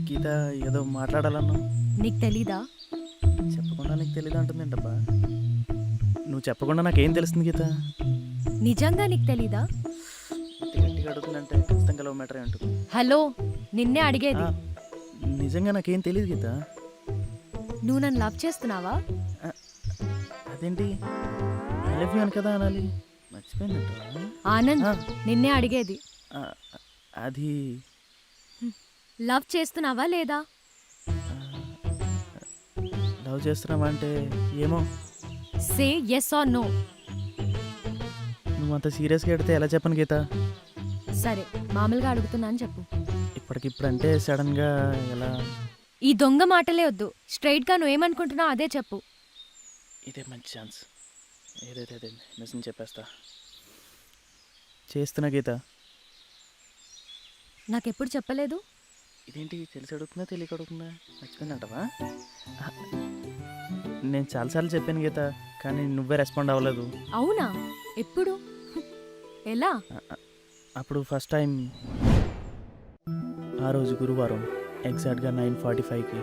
గీత ఏదో మాట్లాడాలన్నావు. నీకు తెలీదా? చెప్పకుండా నీకు తెలీదు అంటుందేంటబ్బా? నువ్వు చెప్పకుండా నాకేం తెలుస్తుంది గీత? నిజంగా నీకు తెలీదా? గట్టిగా అడుగుతుందంటే ఖచ్చితంగా లవ్ మ్యాటర్ అంటుంది. హలో, నిన్నే అడిగేది. నిజంగా నాకేం తెలియదు గీత. నువ్వు నన్ను లవ్ చేస్తున్నావా? అదేంటి ఐ లవ్ యూ అని కదా అనాలి, మర్చిపోయిందంట. ఆనంద్, నిన్నే అడిగేది. అది లవ్ చేస్తున్నావా లేదా? లవ్ చేస్తున్నావా అంటే ఏమో. Say yes or no. నువ్వు అంత సీరియస్గా అడిగితే ఎలా చెప్పను గీత? సరే, మామూలుగా అడుగుతున్నా అని చెప్పు. ఇప్పటికిప్పుడు అంటే సడన్గా ఎలా? ఈ దొంగ మాటలే వద్దు, స్ట్రైట్గా నువ్వేమనుకుంటున్నావు అదే చెప్పు. ఇదే మంచి ఛాన్స్. ఏదైతే అదే నిజం చెప్పేస్తా. చేస్తున్నా గీత. నాకెప్పుడు చెప్పలేదు. ఇదేంటి తెలిసి అడుగుతుందా తెలియక అడుగుతుందా? మర్చిపోయిందంటవా? నేను చాలాసార్లు చెప్పాను గీత, కానీ నువ్వే రెస్పాండ్ అవ్వలేదు. అవునా? ఎప్పుడు? ఎలా? అప్పుడు ఫస్ట్ టైం ఆ రోజు గురువారం ఎగ్జాక్ట్గా 9:45కి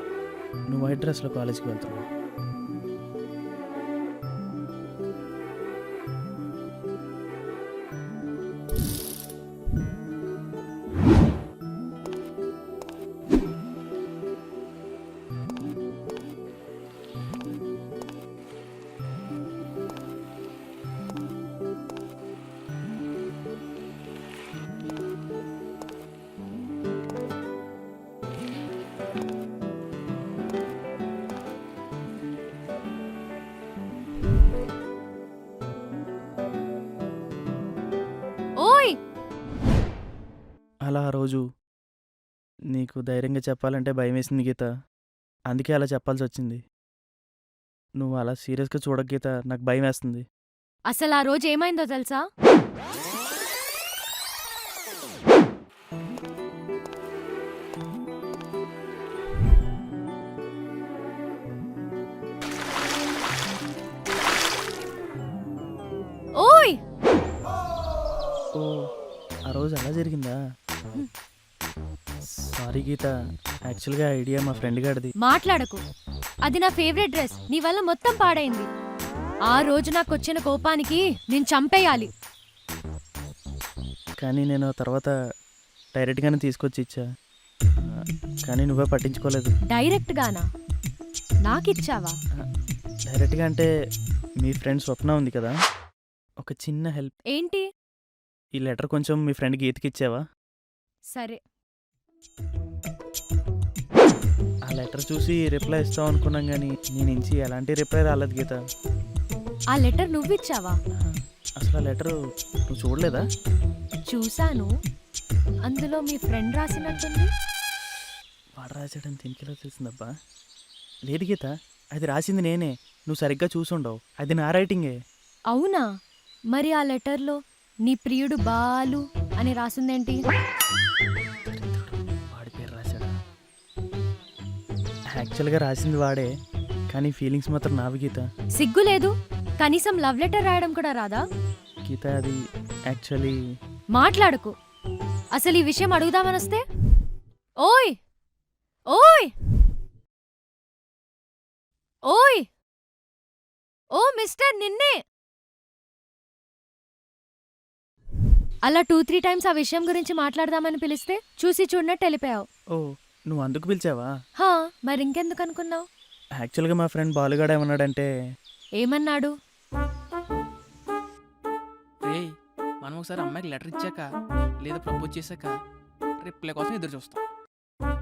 నువ్వు వైట్ డ్రెస్లో కాలేజీకి వెళ్తున్నావు. ఓయ్, అలా ఆ రోజు నీకు ధైర్యంగా చెప్పాలంటే భయం వేసింది గీత, అందుకే అలా చెప్పాల్సి వచ్చింది. నువ్వు అలా సీరియస్గా చూడక గీత, నాకు భయం వేస్తుంది. అసలు ఆ రోజు ఏమైందో తెలుసా? ఓయ్, ఓ, ఆ రోజు అలా జరిగిందా? సారీ గీత, యాక్చువల్గా ఐడియా మా ఫ్రెండ్ గారిది. మాట్లాడకు. అది నా ఫేవరెట్ డ్రెస్, నీ వల్ల మొత్తం పాడైంది. ఆ రోజు నాకు వచ్చిన కోపానికి నేను చంపేయాలి. కానీ నేను తర్వాత డైరెక్ట్గానే తీసుకొచ్చి ఇచ్చా, కానీ నువ్వే పట్టించుకోలేదు. డైరెక్ట్గానా? నాకిచ్చావా? డైరెక్ట్గా అంటే మీ ఫ్రెండ్ స్వప్న ఉంది కదా, ఒక చిన్న హెల్ప్. ఏంటి? ఈ లెటర్ కొంచెం మీ ఫ్రెండ్ గీతకి ఇచ్చావా? సరే. ఆ లెటర్ చూసి రిప్లై ఇస్తావు అనుకున్నాం, కానీ నీ నుంచి ఎలాంటి రిప్లై రాలేదు గీత. ఆ లెటర్ నువ్విచ్చావా? అసలు ఆ లెటర్ నువ్వు చూడలేదా? చూశాను. అందులో మీ ఫ్రెండ్ రాసినట్టుంది. వాడు రాసాడని తినికిలా తెలిసిందబ్బా. లేదు గీత, అది రాసింది నేనే, నువ్వు సరిగ్గా చూసుండవు. అది నా రైటింగే. అవునా? మరి ఆ లెటర్లో నీ ప్రియుడు బాలు అని రాసిందేంటి? వాడి పేరు రాశాడా? యాక్చువల్గా రాసింది వాడే, కానీ ఫీలింగ్స్ మాత్రం నావి గీత. సిగ్గు లేదు? కనీసం లవ్ లెటర్ రాయడం కూడా రాదా? గీత అది యాక్చువల్లీ... మాట్లాడకు. అసలు ఈ విషయం అడుగుదామనొస్తే ఓయ్ ఓయ్ ఓయ్ ఓ మిస్టర్, నిన్నే. అలా 2-3 టైమ్స్ ఆ విషయం గురించి మాట్లాడదామని పిలిస్తే చూసి చూడనట్టు వెళ్ళిపోయావు. ఓ, నువ్వు అందుకు పిలిచావా? హా, మరి ఇంకెందుకు అనుకున్నావు? యాక్చువల్గా మా ఫ్రెండ్ బాలుగాడు ఏమన్నాడంటే... ఏమన్నాడు? రేయ్, మనం ఒకసారి అమ్మాయికి లెటర్ ఇచ్చాక లేదా ప్రపోజ్ చేశాక రిప్లై కోసం ఎదురు చూస్తాం.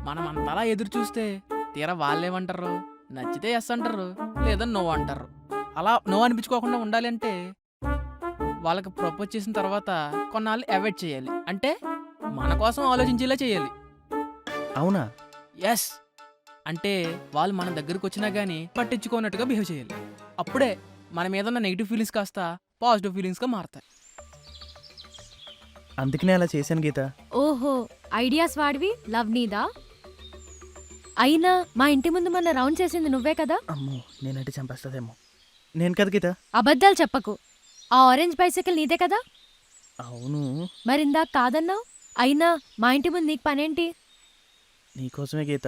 మనం అంతలా ఎదురు చూస్తే తీరా వాళ్ళేమంటారు? నచ్చితే ఎస్ అంటారు, లేదా నో అంటారు. అలా నో అనిపించుకోకుండా ఉండాలి అంటే వాళ్ళకి ప్రపోజ్ చేసిన తర్వాత కొన్నాళ్ళు అవాయిడ్ చేయాలి. అంటే మన కోసం ఆలోచించేలా చేయాలి. అవునా? ఎస్, అంటే వాళ్ళు మన దగ్గరకు వచ్చినా కానీ పట్టించుకోనట్టుగా బిహేవ్ చేయాలి. అప్పుడే మన మీద ఉన్న నెగిటివ్ ఫీలింగ్స్ కాస్త పాజిటివ్ ఫీలింగ్స్గా మారతాయి. అందుకనే అలా చేశాను గీత. ఓహో, ఐడియాస్ వాడివి, లవ్ నీదా? అయినా మా ఇంటి ముందు మొన్న రౌండ్ చేసింది నువ్వే కదా? అమ్మో, నేనంటే చంపేస్తుందేమో. నేను కదా గీత. అబద్ధాలు చెప్పకు. ఆ ఆరెంజ్ బైసైకిల్ నీదే కదా? అవును, మరిందాక కాదన్నావు? అయినా మా ఇంటి ముందు నీకు పనేంటి? నీకోసమే గీత